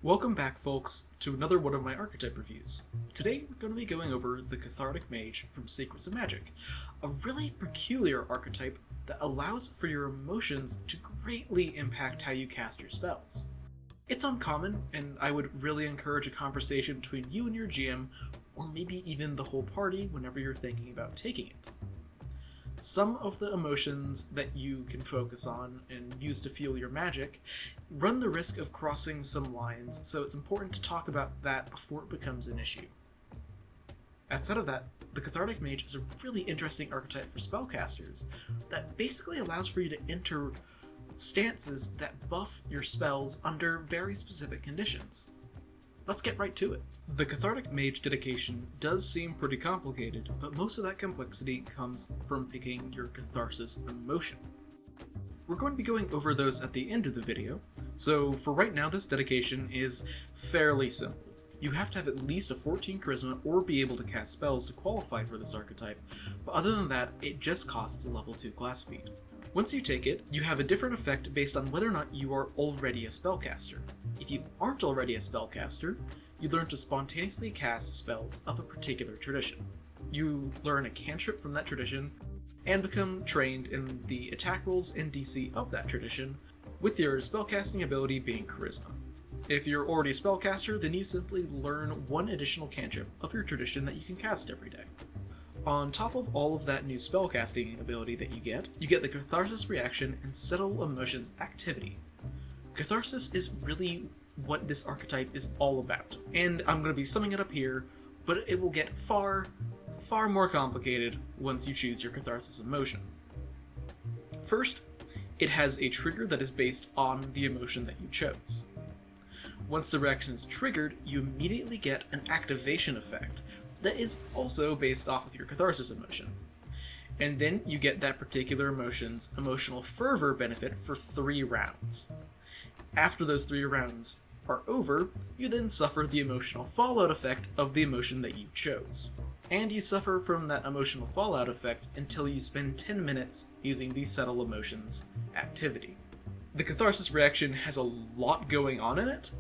Welcome back, folks, to another one of my Archetype reviews. Today we're going to be going over the Cathartic Mage from Secrets of Magic, a really peculiar archetype that allows for your emotions to greatly impact how you cast your spells. It's uncommon, and I would really encourage a conversation between you and your GM, or maybe even the whole party whenever you're thinking about taking it. Some of the emotions that you can focus on and use to fuel your magic run the risk of crossing some lines, so it's important to talk about that before it becomes an issue. Outside of that, the Cathartic Mage is a really interesting archetype for spellcasters that basically allows for you to enter stances that buff your spells under very specific conditions. Let's get right to it. The Cathartic Mage dedication does seem pretty complicated, but most of that complexity comes from picking your Catharsis emotion. We're going to be going over those at the end of the video, so for right now this dedication is fairly simple. You have to have at least a 14 charisma or be able to cast spells to qualify for this archetype, but other than that, it just costs a level 2 class feat. Once you take it, you have a different effect based on whether or not you are already a spellcaster. If you aren't already a spellcaster, you learn to spontaneously cast spells of a particular tradition. You learn a cantrip from that tradition, and become trained in the attack rolls and DC of that tradition, with your spellcasting ability being Charisma. If you're already a spellcaster, then you simply learn one additional cantrip of your tradition that you can cast every day. On top of all of that new spellcasting ability that you get the Catharsis reaction and Settle Emotions activity. Catharsis is really what this archetype is all about, and I'm going to be summing it up here, but it will get far more complicated once you choose your Catharsis emotion. First, it has a trigger that is based on the emotion that you chose. Once the reaction is triggered, you immediately get an activation effect that is also based off of your Catharsis emotion. And then you get that particular emotion's emotional fervor benefit for 3 rounds. After those 3 rounds are over, you then suffer the emotional fallout effect of the emotion that you chose. And you suffer from that emotional fallout effect until you spend 10 minutes using the Settle Emotions activity. The Catharsis reaction has a lot going on in it,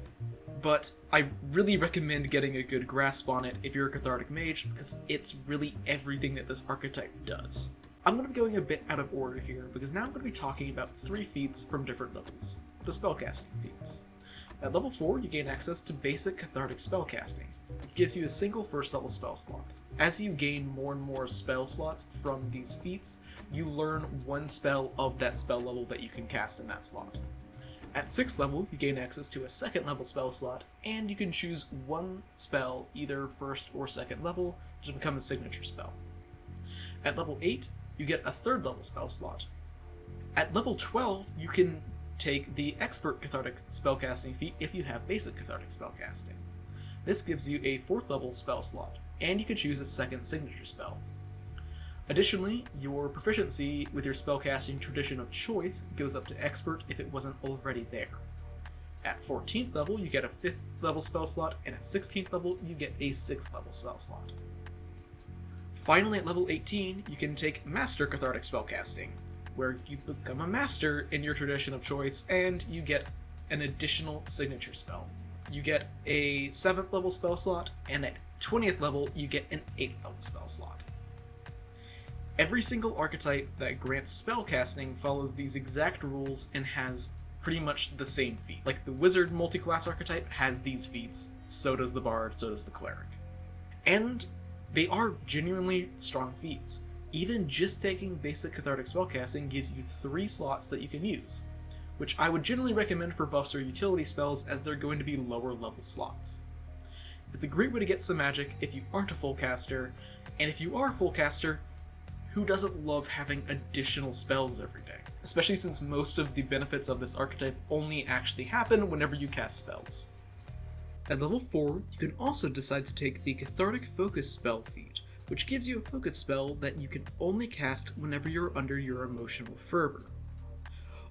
but I really recommend getting a good grasp on it if you're a Cathartic Mage, because it's really everything that this archetype does. I'm going to be going a bit out of order here, because now I'm going to be talking about 3 feats from different levels. The Spellcasting Feats. At level 4, you gain access to basic Cathartic Spellcasting. It gives you a single first level spell slot. As you gain more and more spell slots from these feats, you learn one spell of that spell level that you can cast in that slot. At 6th level, you gain access to a 2nd level spell slot, and you can choose one spell, either 1st or 2nd level, to become a signature spell. At level 8, you get a 3rd level spell slot. At level 12, you can take the Expert Cathartic Spellcasting feat if you have basic Cathartic Spellcasting. This gives you a 4th level spell slot, and you can choose a 2nd signature spell. Additionally, your proficiency with your spellcasting tradition of choice goes up to Expert if it wasn't already there. At 14th level, you get a 5th level spell slot, and at 16th level, you get a 6th level spell slot. Finally, at level 18, you can take Master Cathartic Spellcasting, where you become a master in your tradition of choice, and you get an additional signature spell. You get a 7th level spell slot, and at 20th level, you get an 8th level spell slot. Every single archetype that grants spellcasting follows these exact rules and has pretty much the same feat. Like the Wizard multi-class archetype has these feats, so does the Bard, so does the Cleric. And they are genuinely strong feats. Even just taking basic Cathartic Spellcasting gives you 3 slots that you can use, which I would generally recommend for buffs or utility spells, as they're going to be lower level slots. It's a great way to get some magic if you aren't a full caster, and if you are a full caster, who doesn't love having additional spells every day? Especially since most of the benefits of this archetype only actually happen whenever you cast spells. At level 4, you can also decide to take the Cathartic Focus Spell feat, which gives you a focus spell that you can only cast whenever you're under your emotional fervor.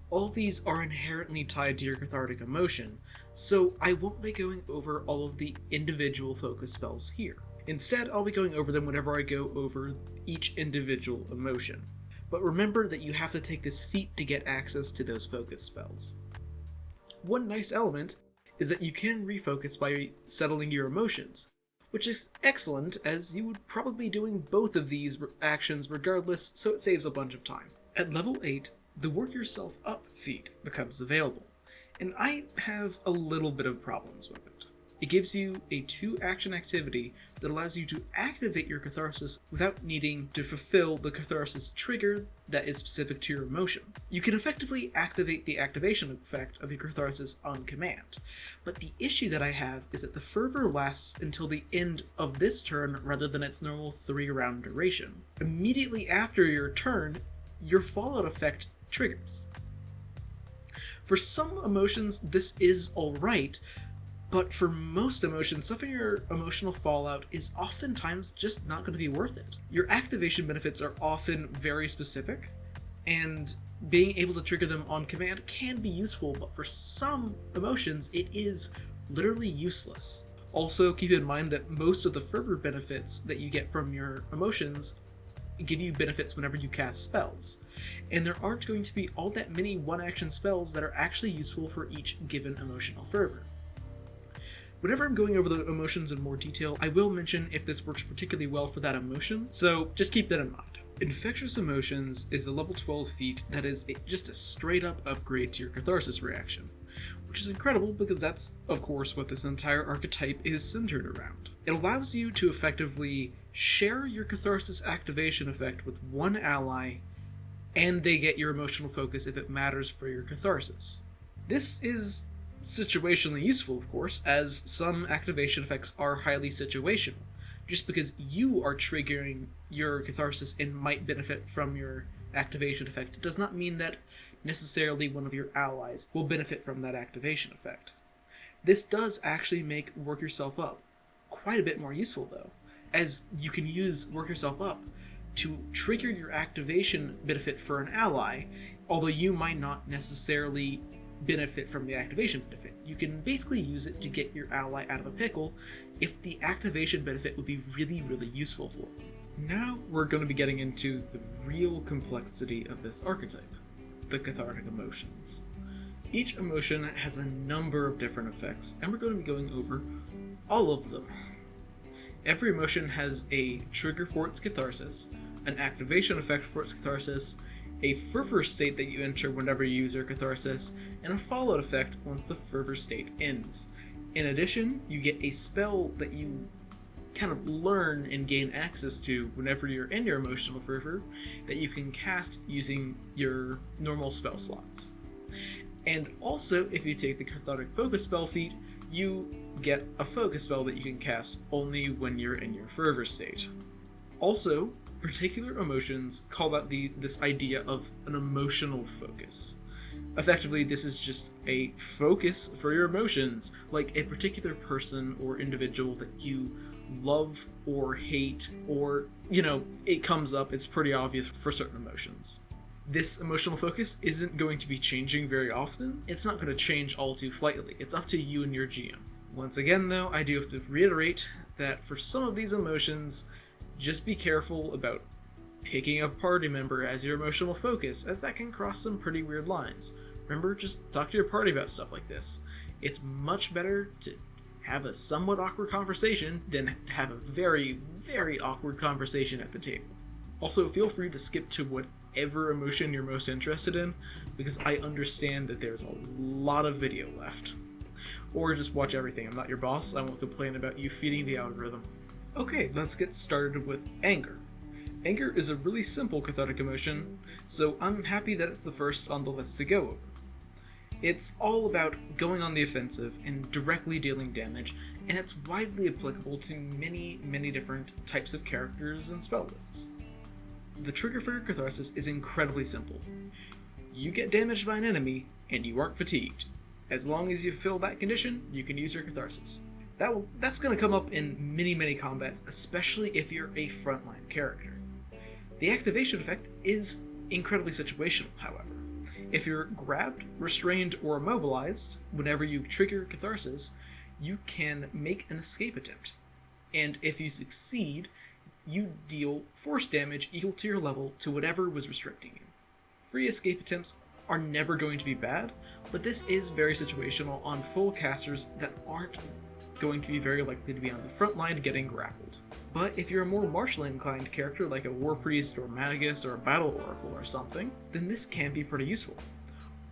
All these are inherently tied to your Cathartic emotion, so I won't be going over all of the individual focus spells here. Instead, I'll be going over them whenever I go over each individual emotion. But remember that you have to take this feat to get access to those focus spells. One nice element is that you can refocus by settling your emotions, which is excellent as you would probably be doing both of these actions regardless, so it saves a bunch of time. At level 8, the Work Yourself Up feat becomes available, and I have a little bit of problems with it. It gives you a 2-action activity that allows you to activate your catharsis without needing to fulfill the catharsis trigger that is specific to your emotion. You can effectively activate the activation effect of your catharsis on command, but the issue that I have is that the fervor lasts until the end of this turn rather than its normal 3-round duration. Immediately after your turn, your fallout effect triggers. For some emotions, this is alright, but for most emotions, suffering your emotional fallout is oftentimes just not going to be worth it. Your activation benefits are often very specific, and being able to trigger them on command can be useful, but for some emotions, it is literally useless. Also, keep in mind that most of the fervor benefits that you get from your emotions give you benefits whenever you cast spells, and there aren't going to be all that many one-action spells that are actually useful for each given emotional fervor. Whenever I'm going over the emotions in more detail, I will mention if this works particularly well for that emotion, so just keep that in mind. Infectious Emotions is a level 12 feat that is just a straight up upgrade to your catharsis reaction, which is incredible because that's, of course, what this entire archetype is centered around. It allows you to effectively share your catharsis activation effect with one ally, and they get your emotional focus if it matters for your catharsis. This is situationally useful, of course, as some activation effects are highly situational. Just because you are triggering your catharsis and might benefit from your activation effect does not mean that necessarily one of your allies will benefit from that activation effect. This does actually make Work Yourself Up quite a bit more useful, though, as you can use Work Yourself Up to trigger your activation benefit for an ally, although you might not necessarily benefit from the activation benefit. You can basically use it to get your ally out of a pickle if the activation benefit would be really, really useful for them. Now we're going to be getting into the real complexity of this archetype, the Cathartic Emotions. Each emotion has a number of different effects, and we're going to be going over all of them. Every emotion has a trigger for its catharsis, an activation effect for its catharsis, a fervor state that you enter whenever you use your catharsis, and a fallout effect once the fervor state ends. In addition, you get a spell that you kind of learn and gain access to whenever you're in your emotional fervor that you can cast using your normal spell slots. And also, if you take the Cathartic Focus spell feat, you get a focus spell that you can cast only when you're in your fervor state. Also, particular emotions call out this idea of an emotional focus. Effectively, this is just a focus for your emotions, like a particular person or individual that you love or hate, or, it comes up, it's pretty obvious for certain emotions. This emotional focus isn't going to be changing very often. It's not going to change all too slightly. It's up to you and your GM. Once again, though, I do have to reiterate that for some of these emotions, just be careful about picking a party member as your emotional focus, as that can cross some pretty weird lines. Remember, just talk to your party about stuff like this. It's much better to have a somewhat awkward conversation than to have a very, very awkward conversation at the table. Also, feel free to skip to whatever emotion you're most interested in, because I understand that there's a lot of video left. Or just watch everything. I'm not your boss. I won't complain about you feeding the algorithm. Okay, let's get started with anger. Anger is a really simple cathartic emotion, so I'm happy that it's the first on the list to go over. It's all about going on the offensive and directly dealing damage, and it's widely applicable to many, many different types of characters and spell lists. The trigger for your catharsis is incredibly simple. You get damaged by an enemy, and you aren't fatigued. As long as you fulfill that condition, you can use your catharsis. That's going to come up in many, many combats, especially if you're a frontline character. The activation effect is incredibly situational, however. If you're grabbed, restrained, or immobilized, whenever you trigger catharsis, you can make an escape attempt. And if you succeed, you deal force damage equal to your level to whatever was restricting you. Free escape attempts are never going to be bad, but this is very situational on full casters that aren't going to be very likely to be on the front line getting grappled. But if you're a more martially inclined character like a War Priest or Magus or a Battle Oracle or something, then this can be pretty useful.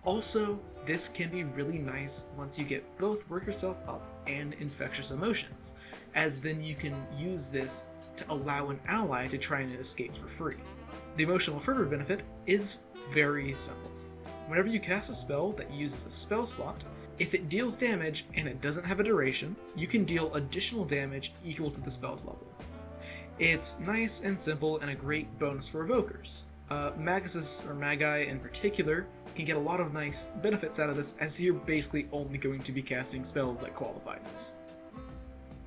Also, this can be really nice once you get both Work Yourself Up and Infectious Emotions, as then you can use this to allow an ally to try and escape for free. The Emotional Fervor benefit is very simple. Whenever you cast a spell that uses a spell slot, if it deals damage and it doesn't have a duration, you can deal additional damage equal to the spell's level. It's nice and simple and a great bonus for evokers. Maguses or Magi in particular can get a lot of nice benefits out of this, as you're basically only going to be casting spells that qualify this.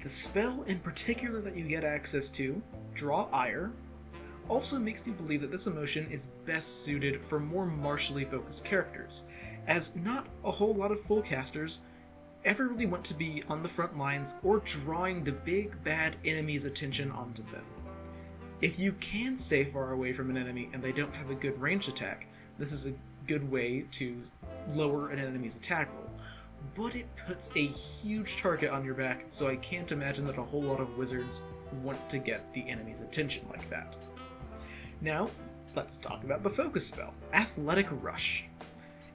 The spell in particular that you get access to, Draw Ire, also makes me believe that this emotion is best suited for more martially focused characters, as not a whole lot of full casters ever really want to be on the front lines or drawing the big bad enemy's attention onto them. If you can stay far away from an enemy and they don't have a good ranged attack, this is a good way to lower an enemy's attack roll, but it puts a huge target on your back, so I can't imagine that a whole lot of wizards want to get the enemy's attention like that. Now, let's talk about the focus spell, Athletic Rush.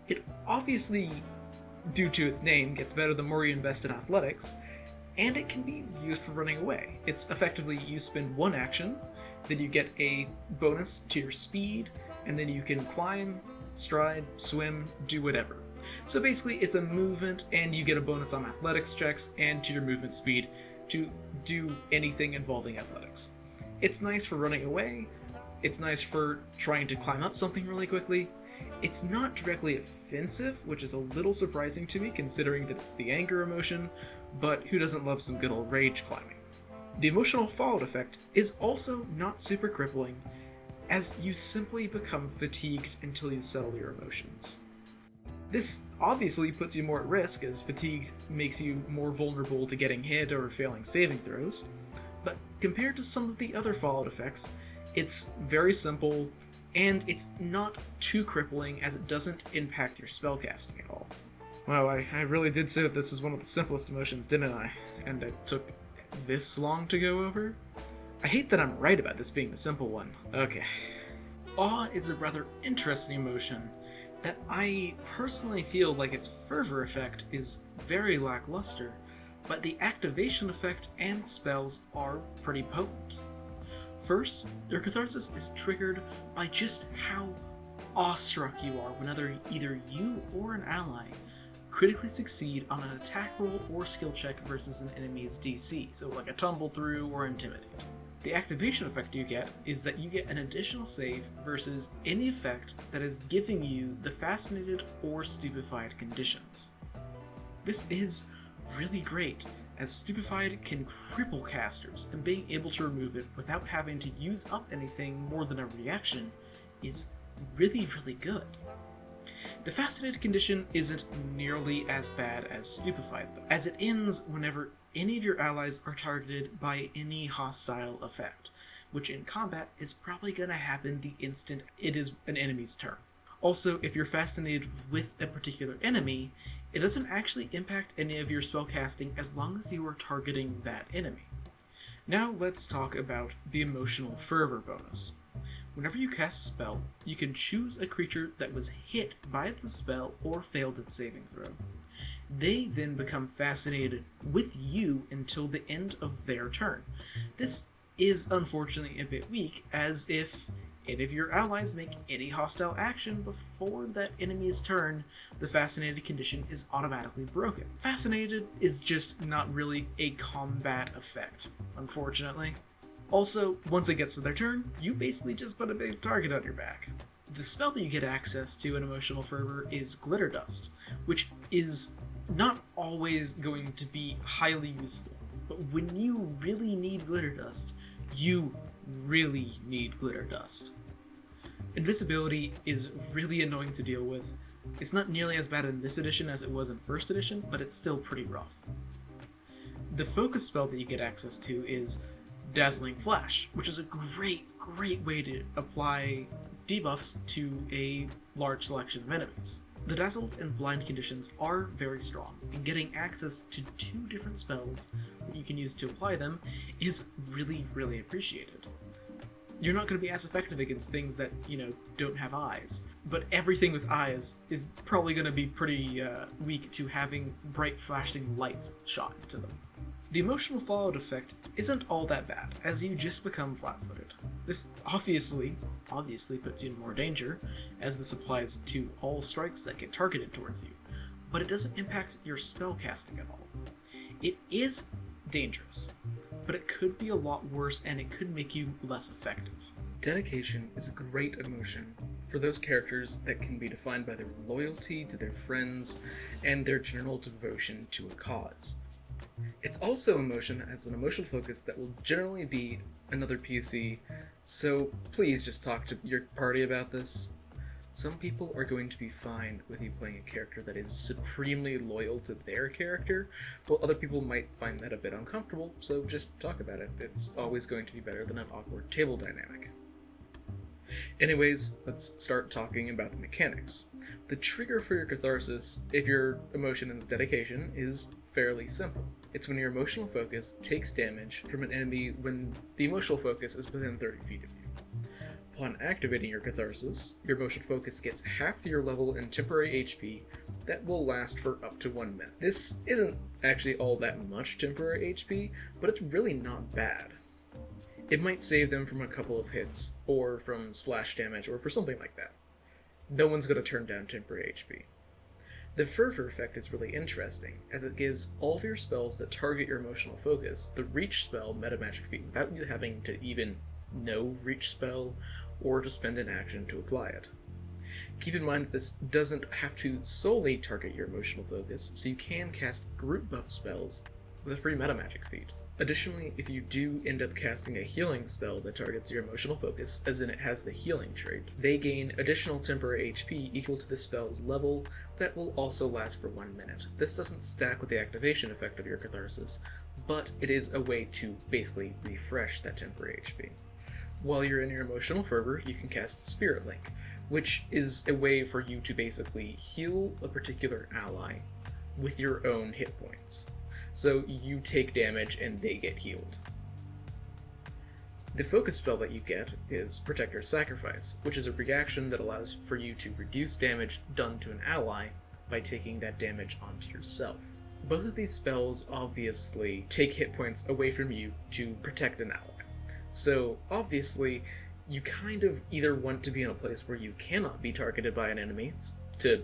It obviously, due to its name, gets better the more you invest in athletics, and it can be used for running away. It's effectively you spend one action, then you get a bonus to your speed, and then you can climb, stride, swim, do whatever. So basically it's a movement, and you get a bonus on athletics checks and to your movement speed to do anything involving athletics. It's nice for running away, it's nice for trying to climb up something really quickly. It's not directly offensive, which is a little surprising to me considering that it's the anger emotion, but who doesn't love some good old rage climbing? The emotional fallout effect is also not super crippling, as you simply become fatigued until you settle your emotions. This obviously puts you more at risk, as fatigue makes you more vulnerable to getting hit or failing saving throws, but compared to some of the other fallout effects, it's very simple, and it's not too crippling as it doesn't impact your spellcasting at all. Wow, I really did say that this is one of the simplest emotions, didn't I? And it took this long to go over? I hate that I'm right about this being the simple one. Okay. Awe is a rather interesting emotion that I personally feel like its fervor effect is very lackluster, but the activation effect and spells are pretty potent. First, your catharsis is triggered by just how awestruck you are whenever either you or an ally critically succeed on an attack roll or skill check versus an enemy's DC, so like a tumble through or intimidate. The activation effect you get is that you get an additional save versus any effect that is giving you the fascinated or stupefied conditions. This is really great, as Stupefied can cripple casters, and being able to remove it without having to use up anything more than a reaction is really, really good. The Fascinated condition isn't nearly as bad as Stupefied, though, as it ends whenever any of your allies are targeted by any hostile effect, which in combat is probably going to happen the instant it is an enemy's turn. Also, if you're fascinated with a particular enemy, it doesn't actually impact any of your spellcasting as long as you are targeting that enemy. Now let's talk about the Emotional Fervor bonus. Whenever you cast a spell, you can choose a creature that was hit by the spell or failed its saving throw. They then become fascinated with you until the end of their turn. This is unfortunately a bit weak, as if any of your allies make any hostile action before that enemy's turn, the Fascinated condition is automatically broken. Fascinated is just not really a combat effect, unfortunately. Also, once it gets to their turn, you basically just put a big target on your back. The spell that you get access to in Emotional Fervor is Glitter Dust, which is not always going to be highly useful, but when you really need Glitter Dust, you really need Glitter Dust. Invisibility is really annoying to deal with. It's not nearly as bad in this edition as it was in first edition, but it's still pretty rough. The focus spell that you get access to is Dazzling Flash, which is a great way to apply debuffs to a large selection of enemies. The dazzled and blind conditions are very strong, and getting access to 2 different spells that you can use to apply them is really, really appreciated. You're not going to be as effective against things that, don't have eyes, but everything with eyes is probably going to be pretty weak to having bright flashing lights shot into them. The emotional fallout effect isn't all that bad, as you just become flat-footed. This obviously puts you in more danger, as this applies to all strikes that get targeted towards you, but it doesn't impact your spellcasting at all. It is dangerous, but it could be a lot worse and it could make you less effective. Dedication is a great emotion for those characters that can be defined by their loyalty to their friends and their general devotion to a cause. It's also an emotion that has an emotional focus that will generally be another PC, so please just talk to your party about this. Some people are going to be fine with you playing a character that is supremely loyal to their character, while other people might find that a bit uncomfortable, so just talk about it. It's always going to be better than an awkward table dynamic. Anyways, let's start talking about the mechanics. The trigger for your catharsis, if your emotion is dedication, is fairly simple. It's when your emotional focus takes damage from an enemy when the emotional focus is within 30 feet of you. Upon activating your catharsis, your emotional focus gets half your level in temporary HP that will last for up to 1 minute. This isn't actually all that much temporary HP, but it's really not bad. It might save them from a couple of hits, or from splash damage, or for something like that. No one's going to turn down temporary HP. The fervor effect is really interesting, as it gives all of your spells that target your emotional focus the reach spell metamagic feat without you having to even know reach spell or to spend an action to apply it. Keep in mind that this doesn't have to solely target your emotional focus, so you can cast group buff spells with a free metamagic feat. Additionally, if you do end up casting a healing spell that targets your emotional focus, as in it has the healing trait, they gain additional temporary HP equal to the spell's level that will also last for 1 minute. This doesn't stack with the activation effect of your catharsis, but it is a way to basically refresh that temporary HP. While you're in your emotional fervor, you can cast Spirit Link, which is a way for you to basically heal a particular ally with your own hit points. So you take damage and they get healed. The focus spell that you get is Protector's Sacrifice, which is a reaction that allows for you to reduce damage done to an ally by taking that damage onto yourself. Both of these spells obviously take hit points away from you to protect an ally. So obviously, you kind of either want to be in a place where you cannot be targeted by an enemy to,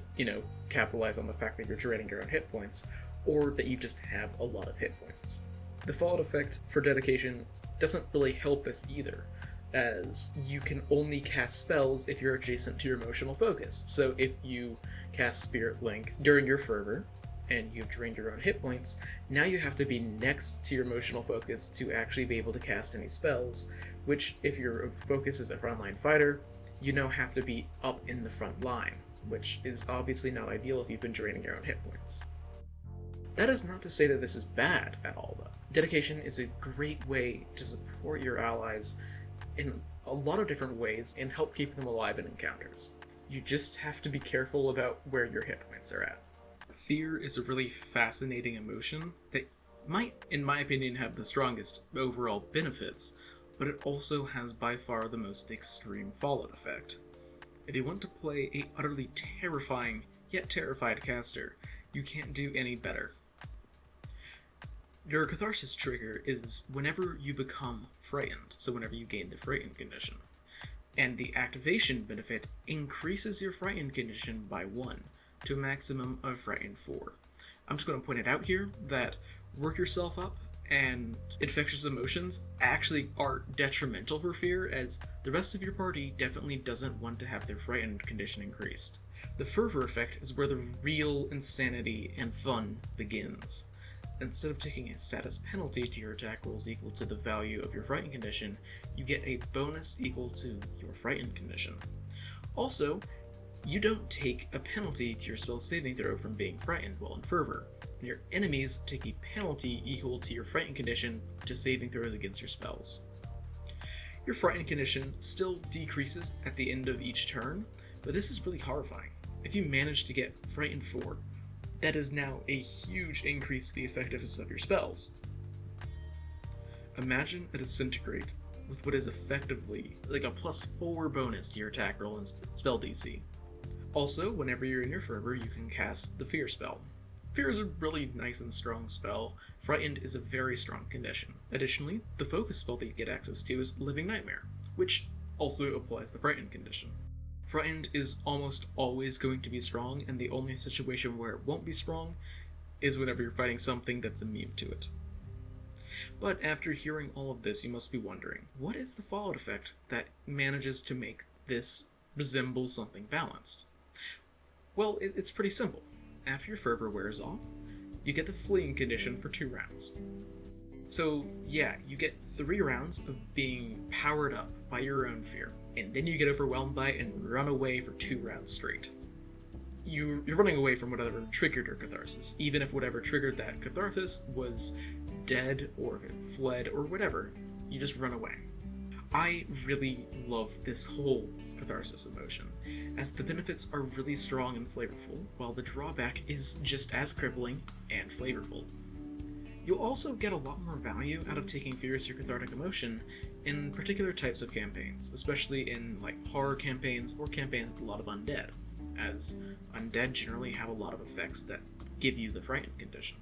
capitalize on the fact that you're draining your own hit points, or that you just have a lot of hit points. The fallout effect for dedication doesn't really help this either, as you can only cast spells if you're adjacent to your emotional focus. So if you cast Spirit Link during your fervor, and you've drained your own hit points, now you have to be next to your emotional focus to actually be able to cast any spells, which, if your focus is a frontline fighter, you now have to be up in the front line, which is obviously not ideal if you've been draining your own hit points. That is not to say that this is bad at all, though. Dedication is a great way to support your allies in a lot of different ways and help keep them alive in encounters. You just have to be careful about where your hit points are at. Fear is a really fascinating emotion that might, in my opinion, have the strongest overall benefits, but it also has by far the most extreme fallout effect. If you want to play a utterly terrifying, yet terrified caster, you can't do any better. Your catharsis trigger is whenever you become frightened, so whenever you gain the frightened condition. And the activation benefit increases your frightened condition by 1, to a maximum of frightened 4. I'm just going to point it out here that Work Yourself Up and Infectious Emotions actually are detrimental for fear, as the rest of your party definitely doesn't want to have their frightened condition increased. The fervor effect is where the real insanity and fun begins. Instead of taking a status penalty to your attack rolls equal to the value of your frightened condition, you get a bonus equal to your frightened condition. Also, you don't take a penalty to your spell saving throw from being frightened while in fervor, and your enemies take a penalty equal to your frightened condition to saving throws against your spells. Your frightened condition still decreases at the end of each turn, But this is really horrifying. If you manage to get Frightened 4, that is now a huge increase to the effectiveness of your spells. Imagine a Disintegrate with what is effectively like a +4 bonus to your attack roll and spell DC. Also, whenever you're in your fervor, you can cast the Fear spell. Fear is a really nice and strong spell. Frightened is a very strong condition. Additionally, the focus spell that you get access to is Living Nightmare, which also applies the Frightened condition. Frightened is almost always going to be strong, and the only situation where it won't be strong is whenever you're fighting something that's immune to it. But after hearing all of this, you must be wondering, what is the fallout effect that manages to make this resemble something balanced? Well, it's pretty simple. After your fervor wears off, you get the fleeing condition for 2 rounds. So yeah, you get 3 rounds of being powered up by your own fear, and then you get overwhelmed by it and run away for 2 rounds straight. You're running away from whatever triggered your catharsis, even if whatever triggered that catharsis was dead or fled or whatever. You just run away. I really love this whole catharsis emotion, as the benefits are really strong and flavorful, while the drawback is just as crippling and flavorful. You'll also get a lot more value out of taking Furious your Cathartic Emotion in particular types of campaigns, especially in like horror campaigns or campaigns with a lot of undead, as undead generally have a lot of effects that give you the Frightened condition.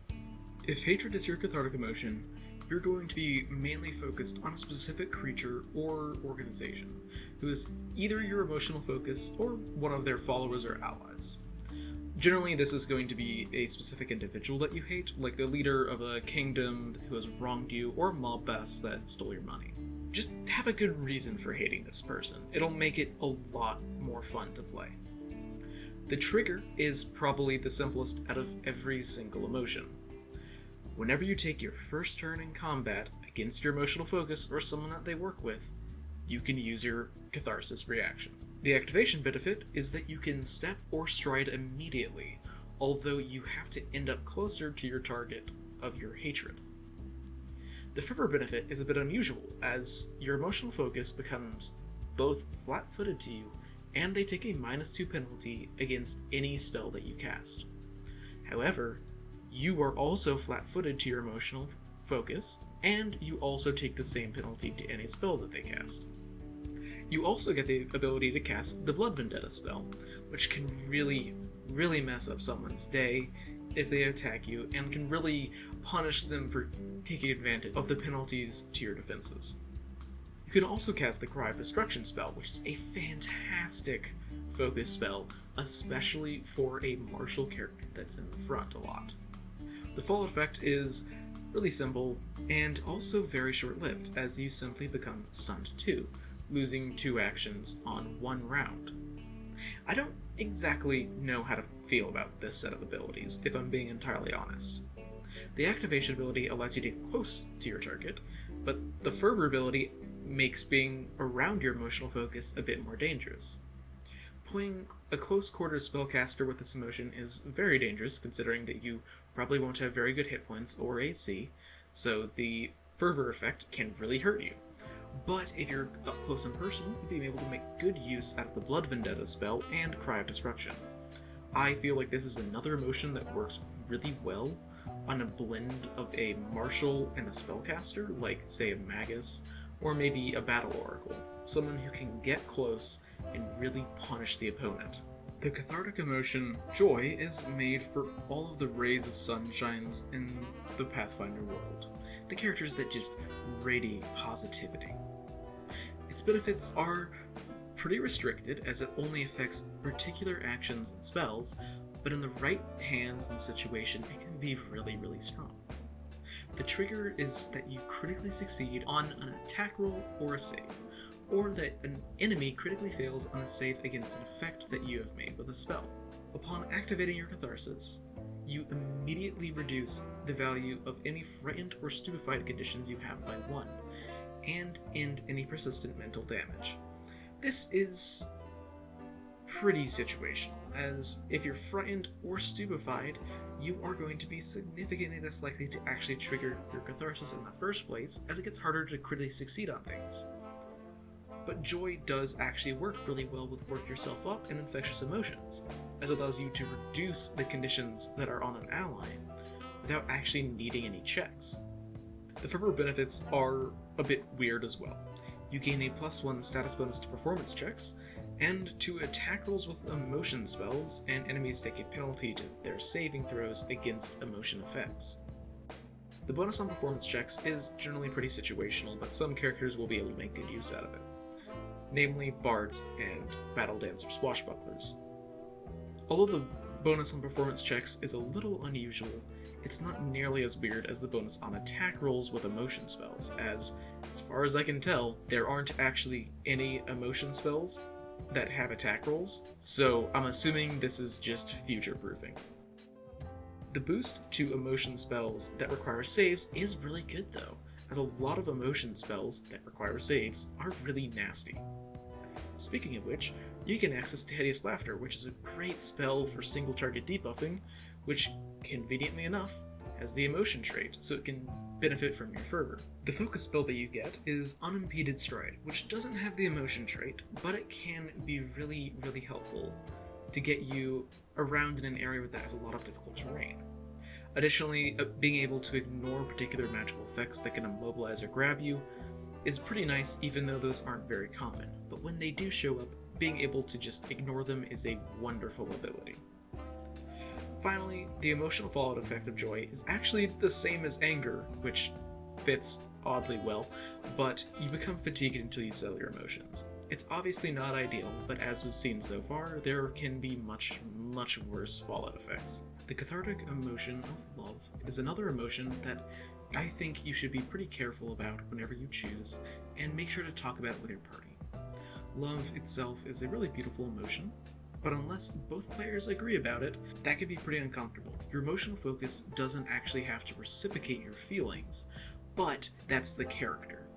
If Hatred is your Cathartic Emotion, you're going to be mainly focused on a specific creature or organization, who is either your emotional focus or one of their followers or allies. Generally, this is going to be a specific individual that you hate, like the leader of a kingdom who has wronged you, or a mob boss that stole your money. Just have a good reason for hating this person. It'll make it a lot more fun to play. The trigger is probably the simplest out of every single emotion. Whenever you take your first turn in combat against your emotional focus or someone that they work with, you can use your catharsis reaction. The activation benefit is that you can step or stride immediately, although you have to end up closer to your target of your hatred. The fervor benefit is a bit unusual, as your emotional focus becomes both flat-footed to you, and they take a -2 penalty against any spell that you cast. However, you are also flat-footed to your emotional focus, and you also take the same penalty to any spell that they cast. You also get the ability to cast the Blood Vendetta spell, which can really mess up someone's day if they attack you, and can really punish them for taking advantage of the penalties to your defenses. You can also cast the Cry of Destruction spell, which is a fantastic focus spell, especially for a martial character that's in the front a lot. The fallout effect is really simple, and also very short-lived, as you simply become stunned 2, losing 2 actions on 1 round. I don't exactly know how to feel about this set of abilities, if I'm being entirely honest. The activation ability allows you to get close to your target, but the fervor ability makes being around your emotional focus a bit more dangerous. Playing a close quarters spellcaster with this emotion is very dangerous, considering that you probably won't have very good hit points or AC, so the fervor effect can really hurt you. But if you're up close and personal, you'll be able to make good use out of the Blood Vendetta spell and Cry of Destruction. I feel like this is another emotion that works really well on a blend of a martial and a spellcaster, like, say, a magus, or maybe a battle oracle, someone who can get close and really punish the opponent. The cathartic emotion, Joy, is made for all of the rays of sunshines in the Pathfinder world, the characters that just radiate positivity. Its benefits are pretty restricted, as it only affects particular actions and spells, but in the right hands and situation, it can be really strong. The trigger is that you critically succeed on an attack roll or a save, or that an enemy critically fails on a save against an effect that you have made with a spell. Upon activating your catharsis, you immediately reduce the value of any frightened or stupefied conditions you have by 1, and end any persistent mental damage. This is pretty situational, as if you're frightened or stupefied, you are going to be significantly less likely to actually trigger your catharsis in the first place, as it gets harder to critically succeed on things. But Joy does actually work really well with Work Yourself Up and Infectious Emotions, as it allows you to reduce the conditions that are on an ally without actually needing any checks. The Fervor benefits are a bit weird as well. You gain a +1 status bonus to performance checks, and to attack rolls with emotion spells, and enemies take a penalty to their saving throws against emotion effects. The bonus on performance checks is generally pretty situational, but some characters will be able to make good use out of it, namely bards and battle dancer swashbucklers. Although the bonus on performance checks is a little unusual, it's not nearly as weird as the bonus on attack rolls with emotion spells, as far as I can tell, there aren't actually any emotion spells that have attack rolls, so I'm assuming this is just future-proofing. The boost to emotion spells that require saves is really good though, as a lot of emotion spells that require saves are really nasty. Speaking of which, you can access Hideous Laughter, which is a great spell for single target debuffing, which, conveniently enough, has the emotion trait, so it can benefit from your fervor. The focus spell that you get is Unimpeded Stride, which doesn't have the emotion trait, but it can be really, really helpful to get you around in an area that has a lot of difficult terrain. Additionally, being able to ignore particular magical effects that can immobilize or grab you is pretty nice, even though those aren't very common, but when they do show up, being able to just ignore them is a wonderful ability. Finally, the emotional fallout effect of Joy is actually the same as Anger, which fits oddly well, but you become fatigued until you settle your emotions. It's obviously not ideal, but as we've seen so far, there can be much, much worse fallout effects. The cathartic emotion of love is another emotion that I think you should be pretty careful about whenever you choose, and make sure to talk about it with your party. Love itself is a really beautiful emotion, but unless both players agree about it, that can be pretty uncomfortable. Your emotional focus doesn't actually have to reciprocate your feelings, but that's the character.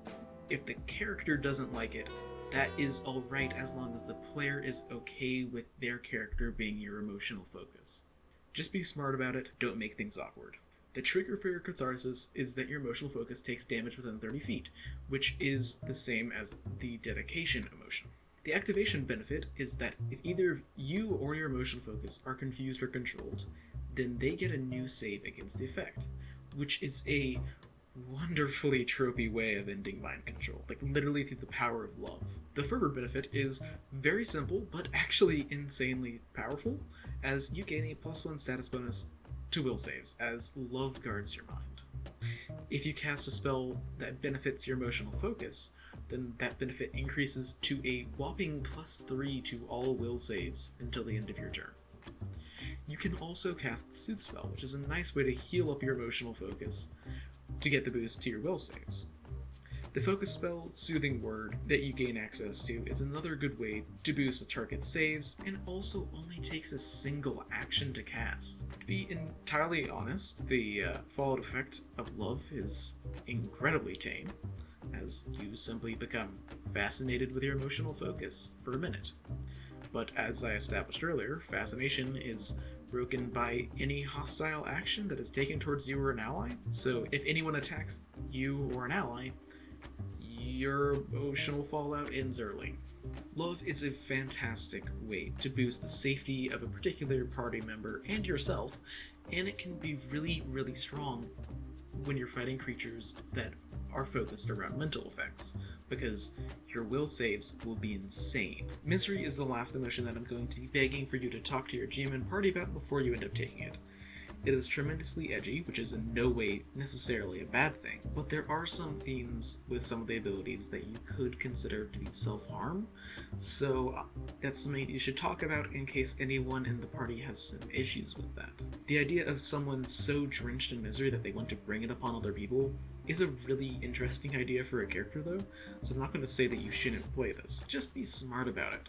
If the character doesn't like it, that is alright as long as the player is okay with their character being your emotional focus. Just be smart about it, don't make things awkward. The trigger for your catharsis is that your emotional focus takes damage within 30 feet, which is the same as the dedication emotion. The activation benefit is that if either you or your emotional focus are confused or controlled, then they get a new save against the effect, which is a wonderfully tropey way of ending mind control, like literally through the power of love. The fervor benefit is very simple, but actually insanely powerful, as you gain a +1 status bonus to will saves, as love guards your mind. If you cast a spell that benefits your emotional focus, then that benefit increases to a whopping +3 to all will saves until the end of your turn. You can also cast the Soothe spell, which is a nice way to heal up your emotional focus to get the boost to your will saves. The focus spell, Soothing Word, that you gain access to is another good way to boost a target's saves, and also only takes a single action to cast. To be entirely honest, the fallout effect of love is incredibly tame, as you simply become fascinated with your emotional focus for a minute. But as I established earlier, fascination is broken by any hostile action that is taken towards you or an ally, so if anyone attacks you or an ally, your emotional fallout ends early. Love is a fantastic way to boost the safety of a particular party member and yourself, and it can be really, really strong when you're fighting creatures that are focused around mental effects, because your will saves will be insane. Misery is the last emotion that I'm going to be begging for you to talk to your GM and party about before you end up taking it. It is tremendously edgy, which is in no way necessarily a bad thing, but there are some themes with some of the abilities that you could consider to be self-harm, so that's something you should talk about in case anyone in the party has some issues with that. The idea of someone so drenched in misery that they want to bring it upon other people is a really interesting idea for a character though, so I'm not going to say that you shouldn't play this, just be smart about it.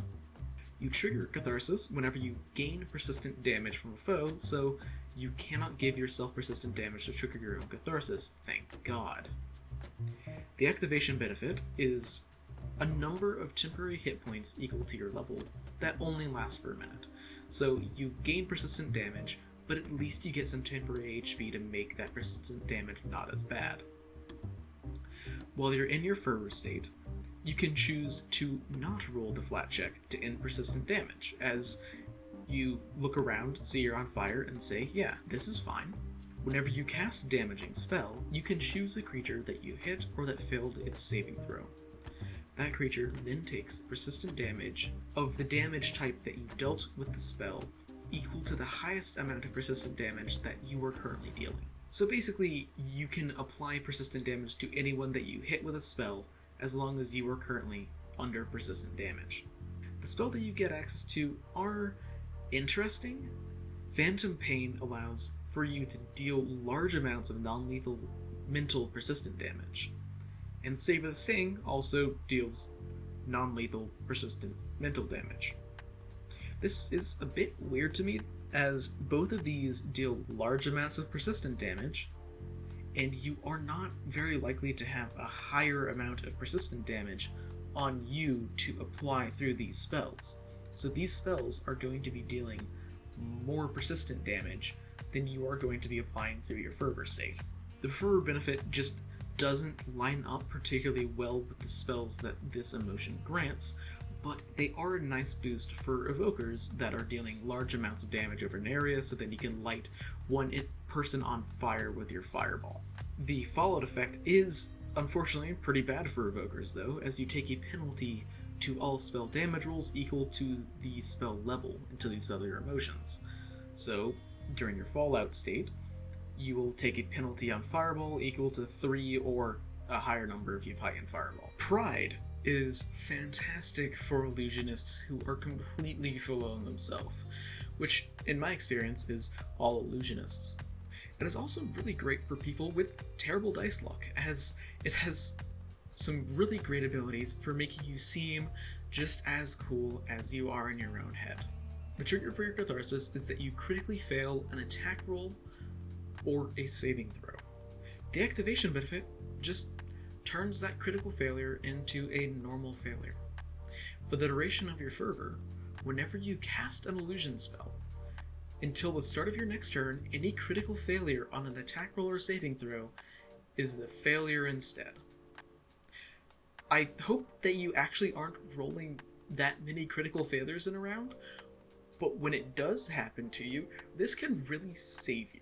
You trigger Catharsis whenever you gain persistent damage from a foe, so you cannot give yourself persistent damage to trigger your own Catharsis, thank God. The activation benefit is a number of temporary hit points equal to your level that only last for a minute. So you gain persistent damage, but at least you get some temporary HP to make that persistent damage not as bad. While you're in your fervor state, You can choose to not roll the flat check to end persistent damage, as you look around, see you're on fire, and say, yeah, this is fine. Whenever you cast a damaging spell, you can choose a creature that you hit or that failed its saving throw. That creature then takes persistent damage of the damage type that you dealt with the spell, equal to the highest amount of persistent damage that you are currently dealing. So basically, you can apply persistent damage to anyone that you hit with a spell, as long as you are currently under persistent damage. The spell that you get access to are interesting. Phantom Pain allows for you to deal large amounts of non-lethal mental persistent damage, and Savor the Sting also deals non-lethal persistent mental damage. This is a bit weird to me, as both of these deal large amounts of persistent damage, and you are not very likely to have a higher amount of persistent damage on you to apply through these spells. So these spells are going to be dealing more persistent damage than you are going to be applying through your Fervor state. The Fervor benefit just doesn't line up particularly well with the spells that this emotion grants, but they are a nice boost for evokers that are dealing large amounts of damage over an area, so that you can light one person on fire with your fireball. The Fallout effect is, unfortunately, pretty bad for evokers though, as you take a penalty to all spell damage rolls equal to the spell level into these other emotions. So, during your Fallout state, you will take a penalty on Fireball equal to 3 or a higher number if you've heightened Fireball. Pride is fantastic for illusionists who are completely full on themselves, which, in my experience, is all illusionists. It is also really great for people with terrible dice luck, as it has some really great abilities for making you seem just as cool as you are in your own head. The trigger for your Catharsis is that you critically fail an attack roll or a saving throw. The activation benefit just turns that critical failure into a normal failure. For the duration of your Fervor, whenever you cast an illusion spell, until the start of your next turn, any critical failure on an attack roll or saving throw is the failure instead. I hope that you actually aren't rolling that many critical failures in a round, but when it does happen to you, this can really save you.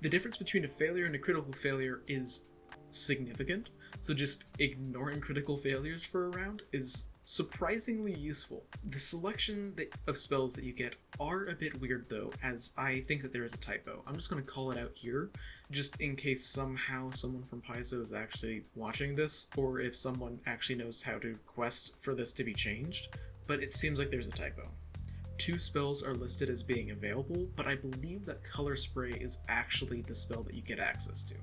The difference between a failure and a critical failure is significant, so just ignoring critical failures for a round is surprisingly useful. The selection of spells that you get are a bit weird though, as I think that there is a typo. I'm just going to call it out here, just in case somehow someone from Paizo is actually watching this, or if someone actually knows how to quest for this to be changed, but it seems like there's a typo. 2 spells are listed as being available, but I believe that Color Spray is actually the spell that you get access to.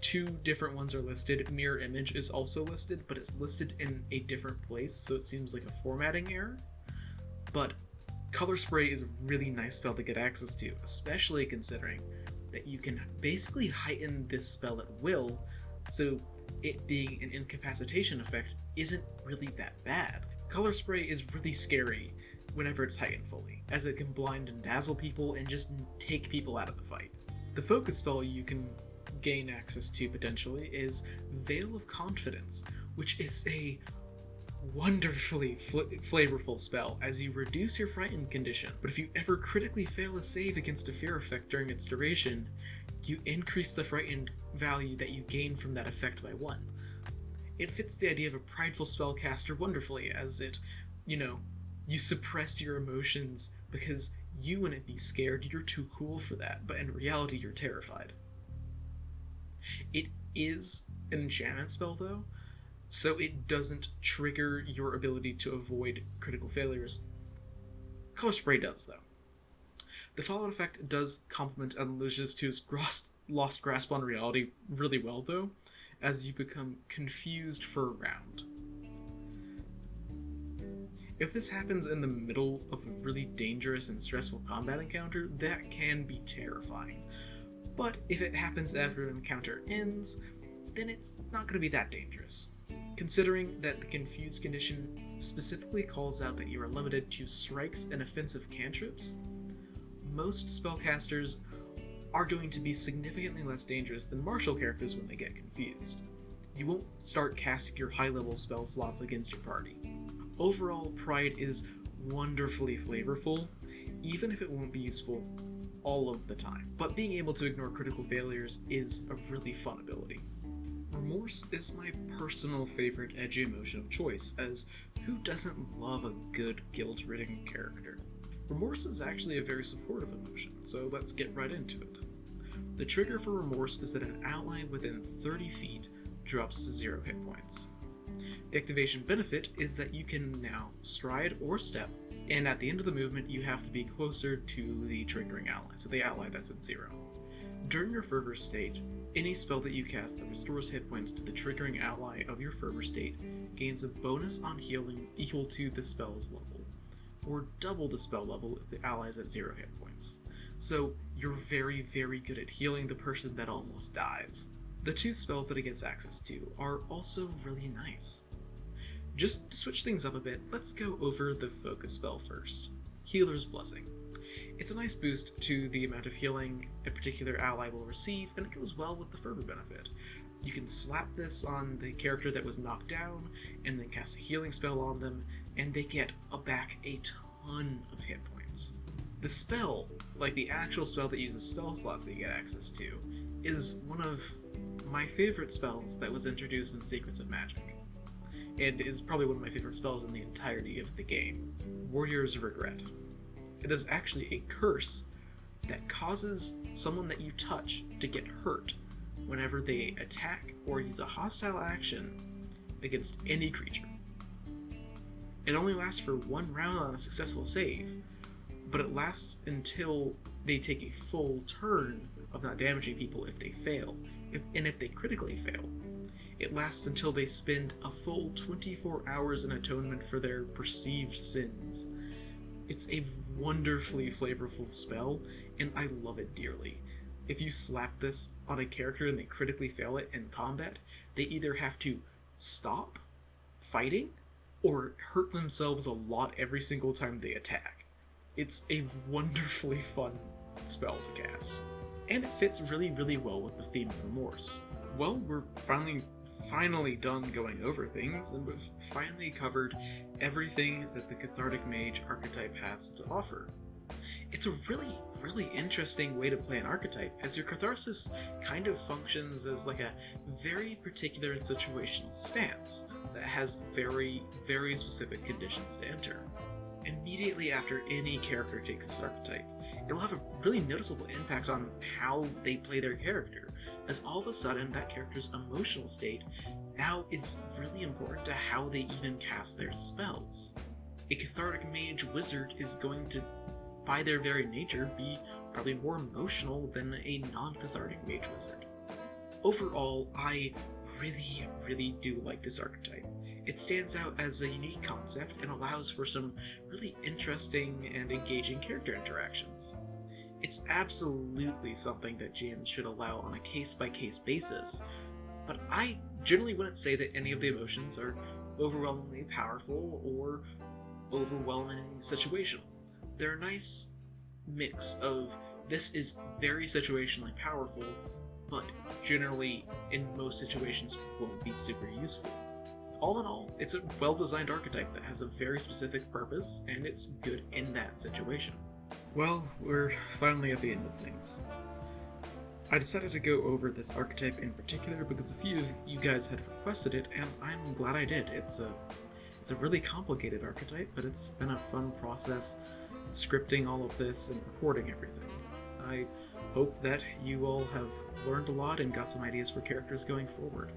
2 different ones are listed. Mirror Image is also listed, but it's listed in a different place, so it seems like a formatting error. But Color Spray is a really nice spell to get access to, especially considering that you can basically heighten this spell at will, so it being an incapacitation effect isn't really that bad. Color Spray is really scary whenever it's heightened fully, as it can blind and dazzle people and just take people out of the fight. The focus spell you can gain access to potentially is Veil of Confidence, which is a wonderfully flavorful spell as you reduce your frightened condition, but if you ever critically fail a save against a fear effect during its duration, you increase the frightened value that you gain from that effect by 1. It fits the idea of a prideful spellcaster wonderfully, as it, you suppress your emotions because you wouldn't be scared, you're too cool for that, but in reality you're terrified. It is an enchantment spell though, so it doesn't trigger your ability to avoid critical failures. Color Spray does though. The Fallout effect does complement an illusionist who's lost grasp on reality really well though, as you become confused for a round. If this happens in the middle of a really dangerous and stressful combat encounter, that can be terrifying. But if it happens after an encounter ends, then it's not going to be that dangerous. Considering that the confused condition specifically calls out that you are limited to strikes and offensive cantrips, most spellcasters are going to be significantly less dangerous than martial characters when they get confused. you won't start casting your high-level spell slots against your party. Overall, Pride is wonderfully flavorful, even if it won't be useful all of the time. But being able to ignore critical failures is a really fun ability. Remorse is my personal favorite edgy emotion of choice, as who doesn't love a good guilt-ridden character? Remorse is actually a very supportive emotion, so let's get right into it. The trigger for Remorse is that an ally within 30 feet drops to 0 hit points. The activation benefit is that you can now stride or step, and at the end of the movement you have to be closer to the triggering ally, so the ally that's at 0. During your fervor state, any spell that you cast that restores hit points to the triggering ally of your fervor state gains a bonus on healing equal to the spell's level, or double the spell level if the ally is at 0 hit points. So you're very, very good at healing the person that almost dies. The 2 spells that it gets access to are also really nice. Just to switch things up a bit, let's go over the focus spell first. Healer's Blessing. It's a nice boost to the amount of healing a particular ally will receive, and it goes well with the fervor benefit. You can slap this on the character that was knocked down, and then cast a healing spell on them, and they get back a ton of hit points. The spell, like the actual spell that uses spell slots that you get access to, is one of my favorite spells that was introduced in Secrets of Magic, and is probably one of my favorite spells in the entirety of the game, Warrior's Regret. It is actually a curse that causes someone that you touch to get hurt whenever they attack or use a hostile action against any creature. It only lasts for 1 round on a successful save, but it lasts until they take a full turn of not damaging people if they fail, and if they critically fail. It lasts until they spend a full 24 hours in atonement for their perceived sins. It's a wonderfully flavorful spell, and I love it dearly. If you slap this on a character and they critically fail it in combat, they either have to stop fighting or hurt themselves a lot every single time they attack. It's a wonderfully fun spell to cast, and it fits really, really well with the theme of Remorse. Well, we're finally done going over things, and we've finally covered everything that the Cathartic Mage archetype has to offer. It's a really, really interesting way to play an archetype, as your Catharsis kind of functions as like a very particular and situational stance that has very, very specific conditions to enter. Immediately after any character takes this archetype, it'll have a really noticeable impact on how they play their character, as all of a sudden that character's emotional state now is really important to how they even cast their spells. A Cathartic Mage wizard is going to, by their very nature, be probably more emotional than a non-Cathartic Mage wizard. Overall, I really, really do like this archetype. It stands out as a unique concept and allows for some really interesting and engaging character interactions. It's absolutely something that GMs should allow on a case-by-case basis, but I generally wouldn't say that any of the emotions are overwhelmingly powerful or overwhelmingly situational. They're a nice mix of this is very situationally powerful, but generally in most situations won't be super useful. All in all, it's a well-designed archetype that has a very specific purpose, and it's good in that situation. Well, we're finally at the end of things. I decided to go over this archetype in particular because a few of you guys had requested it, and I'm glad I did. It's a really complicated archetype, but it's been a fun process scripting all of this and recording everything. I hope that you all have learned a lot and got some ideas for characters going forward.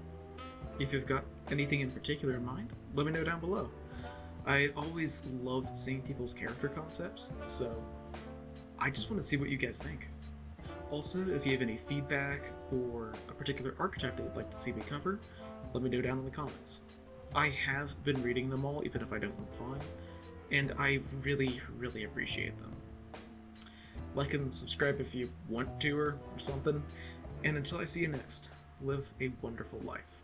If you've got anything in particular in mind, let me know down below. I always love seeing people's character concepts, so I just want to see what you guys think. Also, if you have any feedback or a particular archetype that you'd like to see me cover, let me know down in the comments. I have been reading them all, even if I don't reply, and I really, really appreciate them. Like and subscribe if you want to or something, and until I see you next, live a wonderful life.